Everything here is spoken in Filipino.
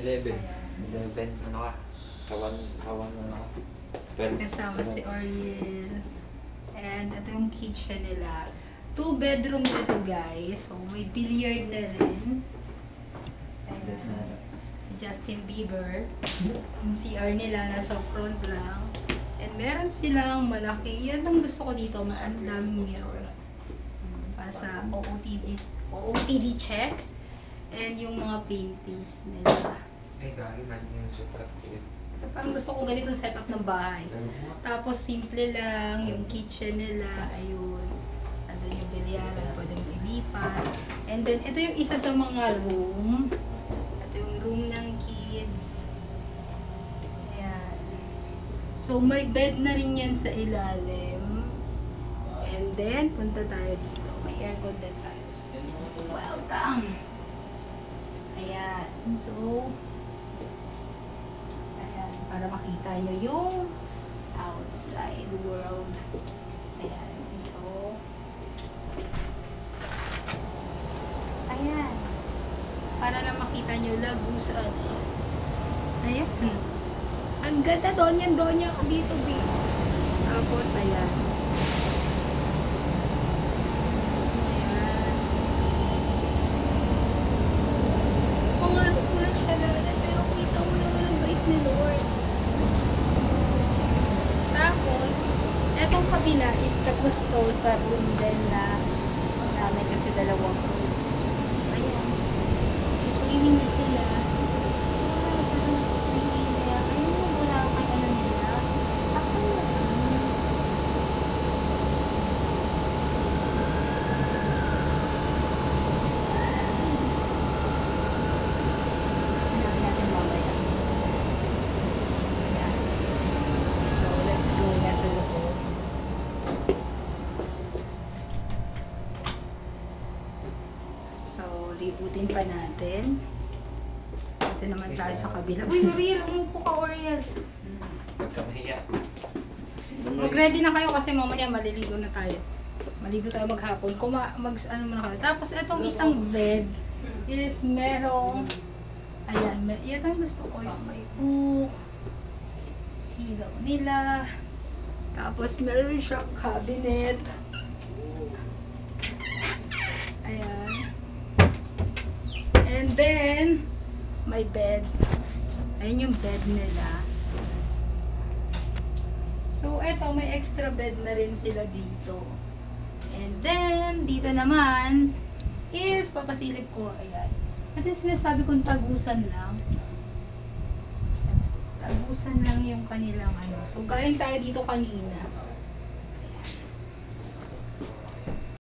11. Ayan. 11, ano ka? Kawan ano ka? 12. Kasama si Oriel. And ito yung kitchen nila. 2 bedroom na to guys. So may billiard na rin. Ayan. Si Justin Bieber. Yung CR nila nasa front lang. And meron silang malaki. Yan ang gusto ko dito. Ang daming mirror. Para sa OOTD check. And yung mga paintings nila. Ay, gagi man yung sukat ko. Parang gusto ko ganitong setup ng bahay. Tapos simple lang, yung kitchen nila, ayun. Andun yung bilyaran, pwede mo ilipat. And then, ito yung isa sa mga room. Ito yung room ng kids. Ayan. So, may bed na rin yan sa ilalim. And then, punta tayo dito. May aircon din tayo. So, welcome! Ayan. So, para makita nyo yung outside world. Ayan. So, ayan. Para lang makita nyo lagusan. Ayan. Ang ganda donya ka dito, B. Tapos, ayan. Ayan. Pangarap ko lang siya lala, pero kita mo naman ang bait ni Lord. Tapos, etong kabila is the gusto sa room din na namin kasi dalawang room. Ayan. Swimming na sila. Swimming nila. Ayun, wala kang ano nila. Asan na? Hanapin natin mamaya. Ayan. So, let's go na sa loob. So, libutin pa natin. Dito naman tayo sa kabila. Uy, Oriel! Umupo ka, Oriel! Pagkamahiya. Mag-ready na kayo kasi mamaya maliligo na tayo. Maligo tayo maghapon. Ano muna kayo. Tapos, itong isang bed is merong... Ayan, ito yung gusto ko. May book. Ilaw nila. Tapos, meron siyang cabinet. Ayan. And then, may bed. Ayan yung bed nila. So, eto, may extra bed na rin sila dito. And then, dito naman, is papasilip ko. Ayan. Ito yung sinasabi kong tagusan lang. Tagusan lang yung kanilang ano. So, galing tayo dito kanina.